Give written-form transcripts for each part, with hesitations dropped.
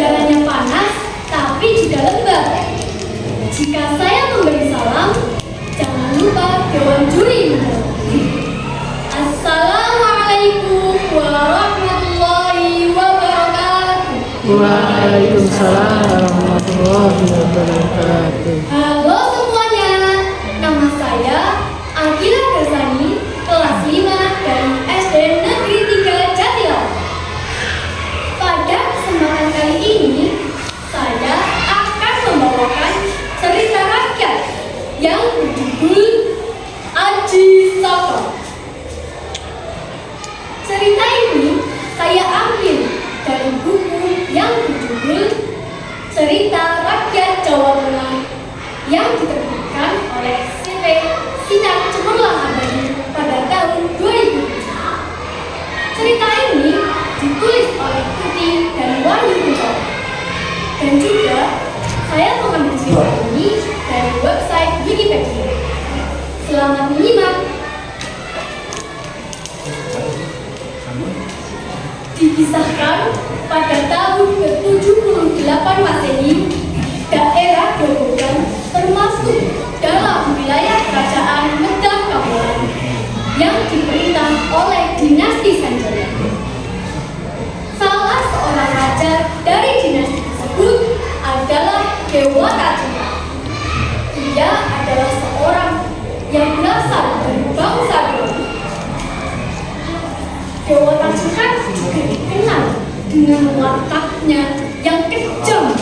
Udaranya panas, tapi juga lembab. Jika saya memberi salam, jangan lupa Dewan Juri menjawab. Assalamualaikum warahmatullahi wabarakatuh. Waalaikumsalam warahmatullahi wabarakatuh. Halo semuanya, nama saya Akila Gersani, kelas 5 dari SD Negeri 3 Jatilan. Pada kesempatan kali ini, saya akan membawakan cerita rakyat yang berjudul Aji Saka. Cerita ini saya ambil dari buku yang berjudul Cerita Rakyat Jawa Tengah yang diterbitkan oleh CV Sinar Cemerlang Abadi pada tahun 2000. Cerita ini ditulis oleh Tuti dan Wahyu Ucok. Dan juga saya mengambil cerita ini dari website Wikipedia. Selamat menyimak. Dikisahkan pada tahun ke-78 Masehi, daerah Grobogan termasuk dalam wilayah kerajaan Medang Kamolan yang diperintah oleh dinasti Sanjaya. Salah seorang raja dari dinasti tersebut adalah Dewata Cengkar. Ia adalah seorang yang berasal dari bangsa Grobogan. Dewata Cengkar juga dikenal dengan wataknya yang kejam,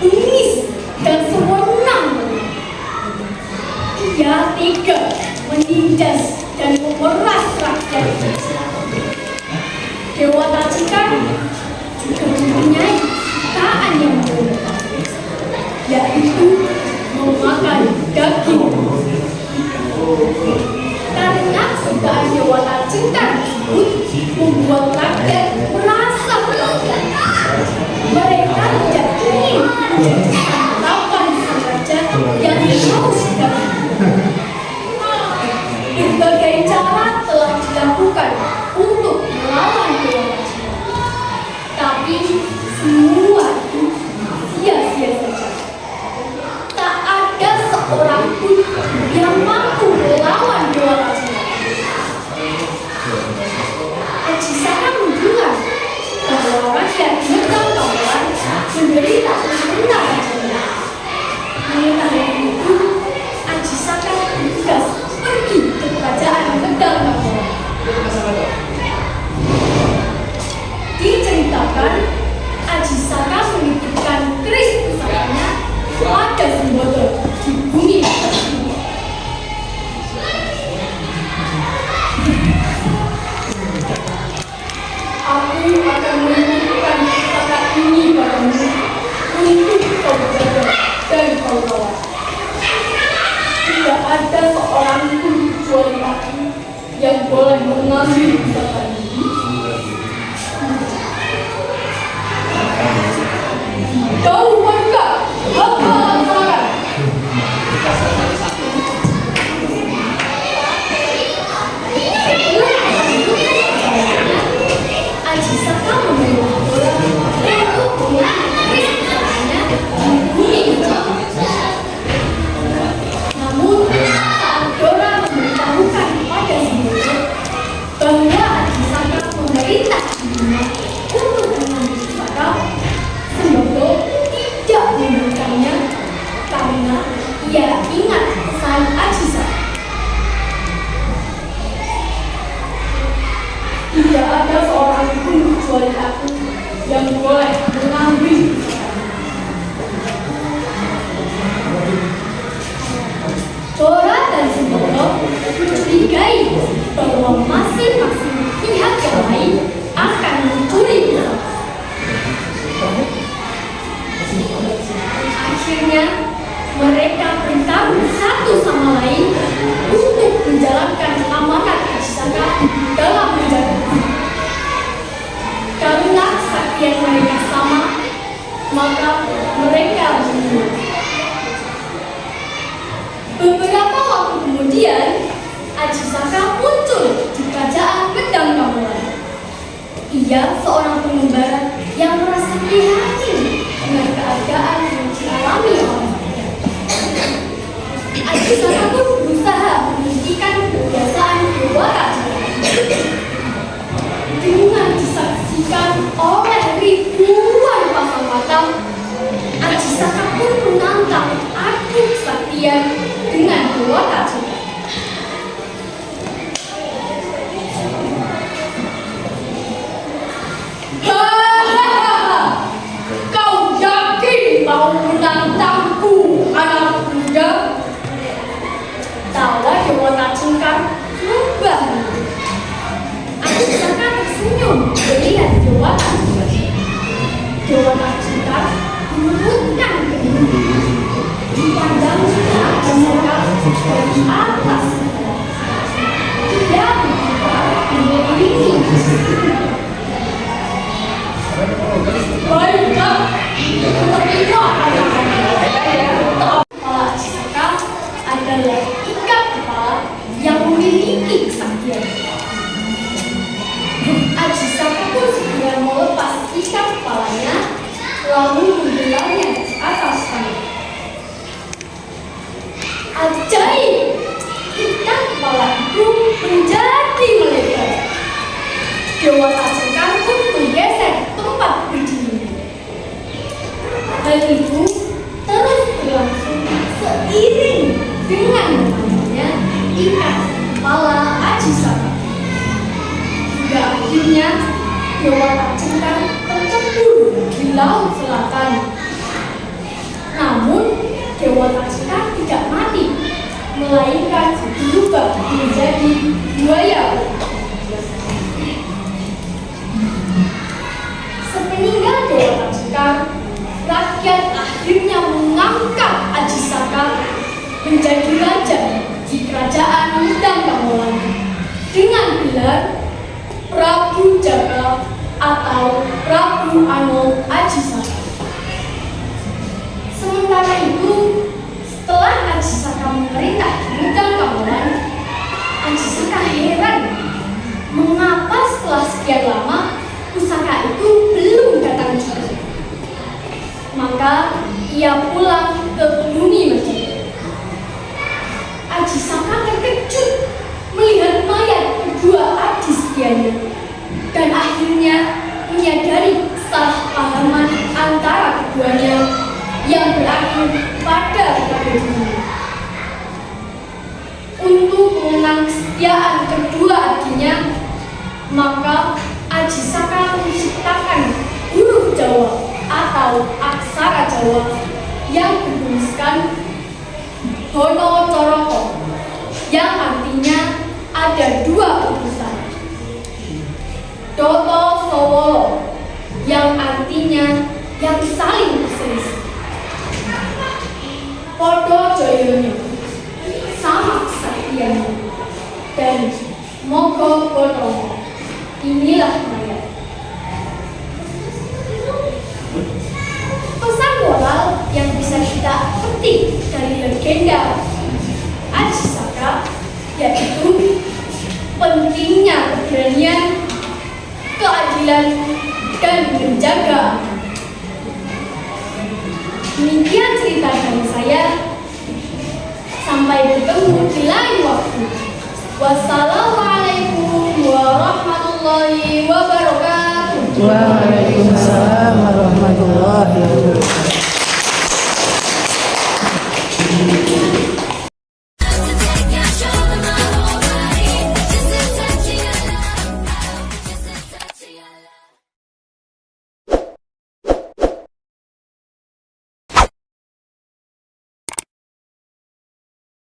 bengis, dan sewenang. Ia tega menindas dan memeras rakyat. Dewata Cengkar juga mempunyai ciptaan yang mulia, yaitu memakan daging. Karena sukaan Dewata Cengkar tersebut membuat rakyat merasa berlaku. Mereka tidak ingin menjadi santapan sang raja yang haus daging. Berbagai cara telah dilakukan untuk melawan Dewata Cengkar, tapi semua itu sia-sia saja. Tak ada seorang pun yang mampu melawan Dewata Cengkar. Aji Saka mendengar bahwa rakyat Medang Kamolan menderita karena rajanya. Mengetahui itu, Aji Saka bergegas pergi ke kerajaan Medang Kamolan. Diceritakan, Aji Saka menitipkan keris pusakanya pada Sembodo di bumi tersebut. Aku akan menitipkan pusaka ini padamu untuk kau jaga dan kau rawat. Tidak ada seorang pun kecuali aku yang boleh mengambil pusaka ini. Kau warga, apa laporan? Aji Saka membawa bola untuk mengiris pusakanya di bumi itu. Namun, saat Dora memberitahukan kepada Sembodo bahwa Aji Saka memerintah dirinya untuk mengambil pusaka, Sembodo tidak memberikannya karena ia ingat pesan Aji Saka. Tidak ada seorang pun kecuali aku yang boleh mengambil pusakanya. Dora dan Sembodo mencurigai bahwa masing-masing pihak yang lain akan mencuri pusaka. Akhirnya, mereka bertarung satu sama lain untuk menjalankan amanat Aji Saka dalam menjaga pusaka. Karena kesaktian mereka sama, maka mereka menang. Beberapa waktu kemudian, Aji Saka muncul di kerajaan Medang Kamolan. Ia seorang pengembara yang merasa prihatin Ajisaka pun berusaha menghentikan kebiasaan Dewa Tachika dengan disaksikan oleh ribuan pasang mata. Ajisaka pun menantang adu kesaktian dengan Dewa Tachika. Kau yakin mau menantangku, anak muda? Tawa Dewa Tachika berubah. Ajisaka tersenyum melihat Dewa Tachika. Dewa Tachika menurunkan kedua. Pandangnya Ajisaka dari atas. Dia berkata mengelilingi. Baiklah, sepertinya kepala Ajisaka adalah ikat kepala yang memiliki kesaktian. Ajisaka pun segera melepas ikat kepalanya, lalu menggelarnya di atas tanah. Ajaib! Ikat kepala itu menjadi melebar. Dewa Tachika pun menggeser tempat berdiri. Hal itu terus berlangsung seiring dengan bertambahnya ikat kepala Ajisaka. Hingga akhirnya Dewa Tachika tercebur di laut selatan. Namun Dewa Tachika tidak mati, melainkan berubah menjadi buaya. Sepeninggal Dewa Tachika, rakyat akhirnya mengangkat Ajisaka menjadi raja di kerajaan Minangkabau dengan gelar Prabu Jaka atau Prabu Ano Ajisaka. Sementara itu, setelah Ajisaka memerintah di Minangkabau, Ajisaka heran mengapa setelah sekian lama pusaka itu belum datang juga. Maka ia pulang ke bumi Majapahit. Ajisaka terkejut melihat mayat kedua adik setianya dan akhirnya menyadari kesalahpahaman antara keduanya yang berakhir pada tragedi. Untuk mengenang kesetiaan kedua adiknya, maka Ajisaka menciptakan huruf Jawa atau aksara Jawa yang bertuliskan Hono Coroko, yang artinya ada dua utusan. Doto Sowolo, yang artinya yang saling berselisih. Podo Joyonya, sama kesaktiannya. Dan Mogo Bonomo, inilah mayat. Pesan moral yang bisa kita petik dari legenda Ajisaka yaitu pentingnya keberanian, keadilan, dan menjaga. Demikian cerita dari saya. Sampai bertemu di lain waktu. Wassalamualaikum warahmatullahi wabarakatuh. Waalaikumsalam warahmatullahi wabarakatuh.